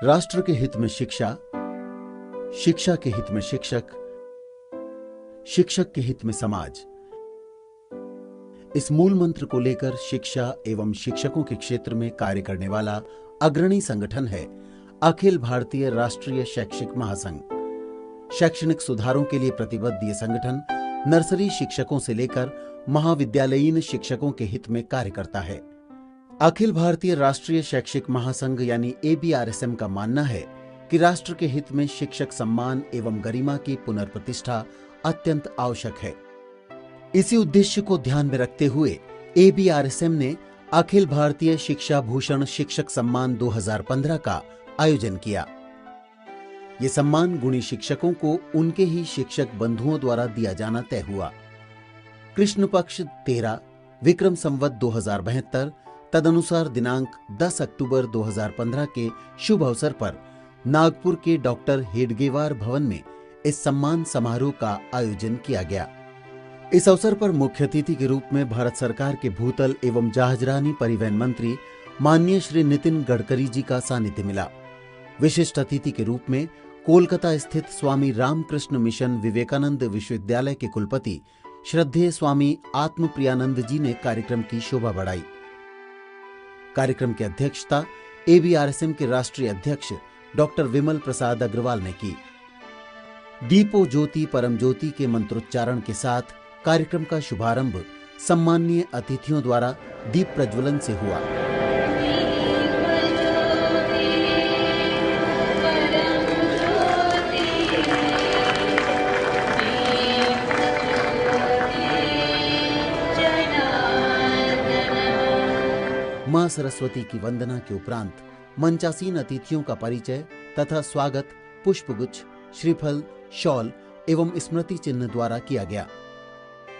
राष्ट्र के हित में शिक्षा, शिक्षा के हित में शिक्षक, शिक्षक के हित में समाज। इस मूल मंत्र को लेकर शिक्षा एवं शिक्षकों के क्षेत्र में कार्य करने वाला अग्रणी संगठन है अखिल भारतीय राष्ट्रीय शैक्षिक महासंघ। शैक्षणिक सुधारों के लिए प्रतिबद्ध ये संगठन नर्सरी शिक्षकों से लेकर महाविद्यालयीन शिक्षकों के हित में कार्य करता है। अखिल भारतीय राष्ट्रीय शैक्षिक महासंघ यानी ABRSM का मानना है कि राष्ट्र के हित में शिक्षक सम्मान एवं गरिमा की पुनर्प्रतिष्ठा अत्यंत आवश्यक है। इसी उद्देश्य को ध्यान में रखते हुए ABRSM ने अखिल भारतीय शिक्षा भूषण शिक्षक सम्मान 2015 का आयोजन किया। ये सम्मान गुणी शिक्षकों को उनके ही शिक्षक बंधुओं द्वारा दिया जाना तय हुआ। कृष्ण पक्ष 13 विक्रम संवत 2072 तदनुसार दिनांक 10 अक्टूबर 2015 के शुभ अवसर पर नागपुर के डॉक्टर हेडगेवार भवन में इस सम्मान समारोह का आयोजन किया गया। इस अवसर पर मुख्य अतिथि के रूप में भारत सरकार के भूतल एवं जहाजरानी परिवहन मंत्री माननीय श्री नितिन गडकरी जी का सानिध्य मिला। विशिष्ट अतिथि के रूप में कोलकाता स्थित स्वामी रामकृष्ण मिशन विवेकानंद विश्वविद्यालय के कुलपति श्रद्धेय स्वामी आत्मप्रियानंद जी ने कार्यक्रम की शोभा बढ़ाई। कार्यक्रम की अध्यक्षता ABRSM के राष्ट्रीय अध्यक्ष डॉक्टर विमल प्रसाद अग्रवाल ने की। दीपो ज्योति परम ज्योति के मंत्रोच्चारण के साथ कार्यक्रम का शुभारंभ सम्माननीय अतिथियों द्वारा दीप प्रज्वलन से हुआ। मां सरस्वती की वंदना के उपरांत मंचासीन अतिथियों का परिचय तथा स्वागत पुष्पगुच्छ, श्रीफल, शॉल एवं स्मृति चिन्ह द्वारा किया गया।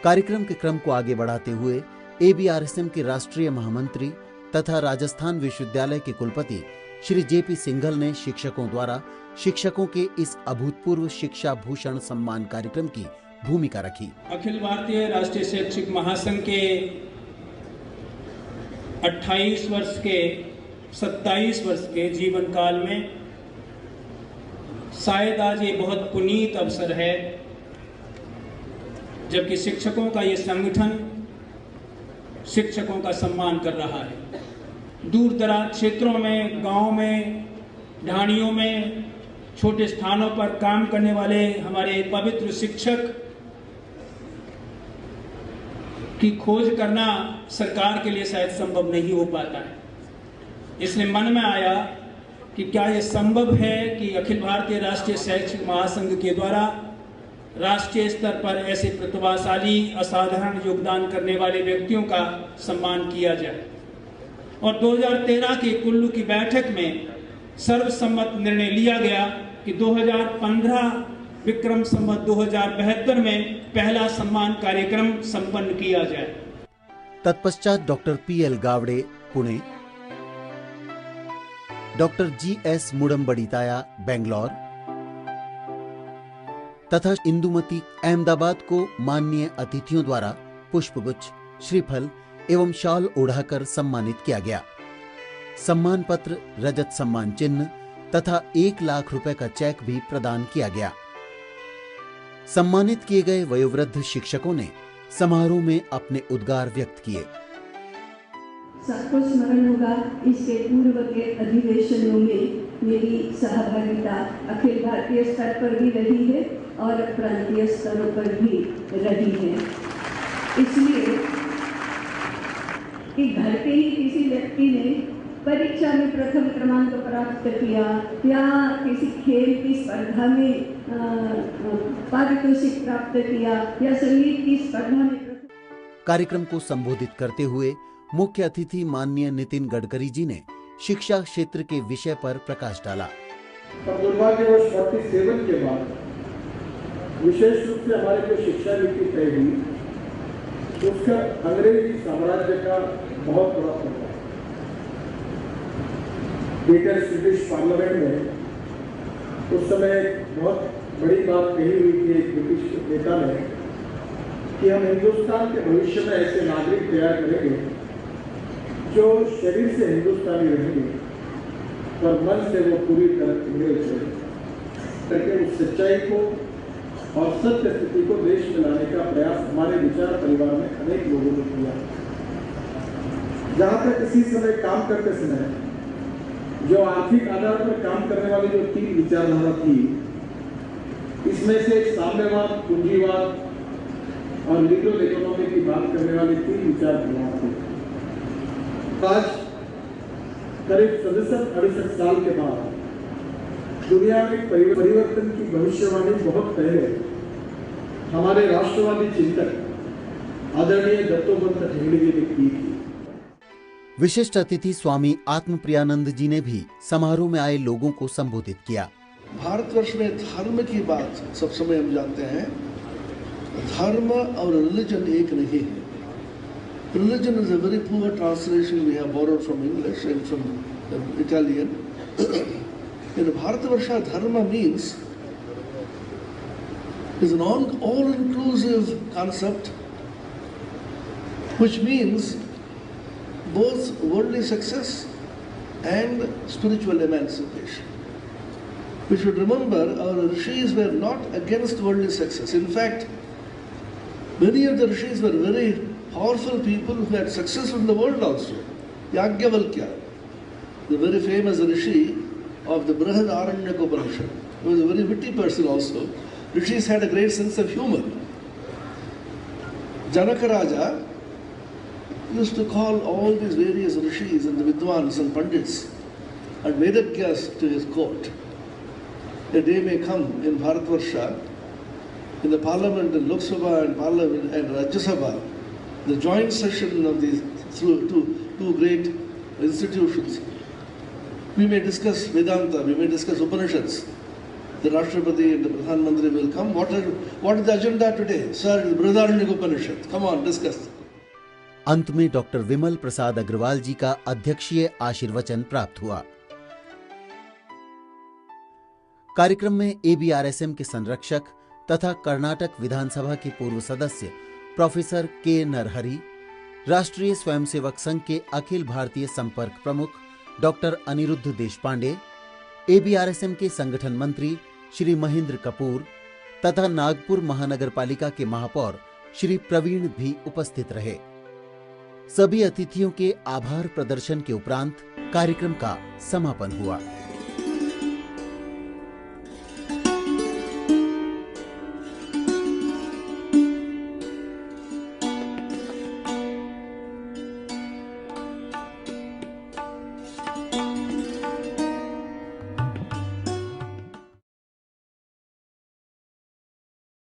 कार्यक्रम के क्रम को आगे बढ़ाते हुए ABRSM के राष्ट्रीय महामंत्री तथा राजस्थान विश्वविद्यालय के कुलपति श्री JP सिंघल ने शिक्षकों द्वारा शिक्षकों के इस अभूतपूर्व शिक्षा भूषण सम्मान कार्यक्रम की भूमिका रखी। अखिल भारतीय राष्ट्रीय शैक्षिक महासंघ के 28 वर्ष के 27 वर्ष के जीवन काल में शायद आज ये बहुत पुनीत अवसर है जबकि शिक्षकों का ये संगठन शिक्षकों का सम्मान कर रहा है। दूर दराज क्षेत्रों में, गांव में, ढाणियों में, छोटे स्थानों पर काम करने वाले हमारे पवित्र शिक्षक की खोज करना सरकार के लिए शायद संभव नहीं हो पाता है। इसलिए मन में आया कि क्या यह संभव है कि अखिल भारतीय राष्ट्रीय शैक्षिक महासंघ के द्वारा राष्ट्रीय स्तर पर ऐसे प्रतिभाशाली, असाधारण योगदान करने वाले व्यक्तियों का सम्मान किया जाए। और 2013 के कुल्लू की बैठक में सर्वसम्मत निर्णय लिया गया कि 2015 विक्रम संवत 2072 में पहला सम्मान कार्यक्रम संपन्न किया जाए। तत्पश्चात doctor PL Gawade Pune, doctor GS Mudambadithaya Bangalore तथा इंदुमती अहमदाबाद को माननीय अतिथियों द्वारा पुष्पगुच्छ, श्रीफल एवं शॉल ओढ़ाकर सम्मानित किया गया। सम्मान पत्र, रजत सम्मान चिन्ह तथा 1 लाख रुपए का चेक भी प्रदान किया गया। सम्मानित किए गए वयोवृद्ध शिक्षकों ने समारोह में अपने उद्गार व्यक्त किए। सबको स्मरण होगा, इसके पूर्व के अधिवेशनों में मेरी सहभागिता अखिल भारतीय स्तर पर भी रही है और प्रांतीय स्तरों पर भी रही है। इसलिए कि घर के ही किसी व्यक्ति ने परीक्षा में प्रथम क्रमांक प्राप्त किया या किसी खेल की स्पर्धा में पारितोषिक प्राप्त किया या संगीत की स्पर्धा में। कार्यक्रम को संबोधित करते हुए मुख्य अतिथि माननीय नितिन गडकरी जी ने शिक्षा क्षेत्र के विषय पर प्रकाश डाला। दुर्भाग्यवश 47 के बाद विशेष रूप से हमारी जो शिक्षा नीति तय हुई उसका अंग्रेजी साम्राज्य का बहुत बड़ा प्रभाव। ब्रिटिश ब्रिटिश पार्लियामेंट में उस समय बहुत बड़ी बात कही हुई थी एक ब्रिटिश नेता ने कि हम हिंदुस्तान के भविष्य में ऐसे नागरिक तैयार करेंगे जो शरीर से हिंदुस्तानी रहेंगे पर मन से वो पूरी तरह उड़े उतरे करके उस सच्चाई को और सत्य स्थिति को देश में लाने का प्रयास हमारे विचार परिवार में अनेक लोगों ने किया। जहां तक इसी समय काम करते समय जो आर्थिक आधार पर काम करने वाली जो 3 विचारधारा थी, इसमें से साम्यवाद, पूंजीवाद और लिबरल इकोनॉमी की बात करने वाली 3 विचारधारा थी। आज करीब 67-68 साल के बाद दुनिया में परिवर्तन की भविष्यवाणी बहुत पहले हमारे राष्ट्रवादी चिंतक आदरणीय दत्तोपंत ठेंगड़ी जी ने की थी। विशिष्ट अतिथि स्वामी आत्मप्रियानंद जी ने भी समारोह में आए लोगों को संबोधित किया। भारतवर्ष में धर्म की बात सब समय हम जानते हैं, धर्म और रिलीजन एक नहीं है। Religion is a very poor translation we have borrowed from English and from Italian. In Bharatavarsha, dharma means is an all-inclusive concept, which means both worldly success and spiritual emancipation. We should remember our rishis were not against worldly success. In fact, many of the rishis were very powerful people who had success in the world also. Yagyavalkya, the very famous rishi of the Brihadaranyaka Upanishad, he was a very witty person also. Rishis had a great sense of humor. Janaka Raja used to call all these various rishis and the Vidwans and Pandits and Vedagyas to his court. A day may come in Bharatvarsha, in the parliament, in Lok Sabha and parliament and Rajya Sabha, the joint session of these two great institutions, we may discuss Vedanta, we may discuss Upanishads. The Rashtrapati and the Pradhan Mantri will come. What is the agenda today? Sir, the Brihadaranyaka Upanishad. Come on, discuss. अंत में doctor विमल प्रसाद अग्रवाल जी का अध्यक्षीय आशीर्वचन प्राप्त हुआ। कार्यक्रम में ABRSM के संरक्षक तथा कर्नाटक विधानसभा के पूर्व सदस्य प्रोफेसर के नरहरि, राष्ट्रीय स्वयंसेवक संघ के अखिल भारतीय संपर्क प्रमुख डॉक्टर अनिरुद्ध देशपांडे, ABRSM के संगठन मंत्री श्री महेंद्र कपूर तथा नागपुर महानगरपालिका के महापौर श्री प्रवीण भी उपस्थित रहे। सभी अतिथियों के आभार प्रदर्शन के उपरांत कार्यक्रम का समापन हुआ।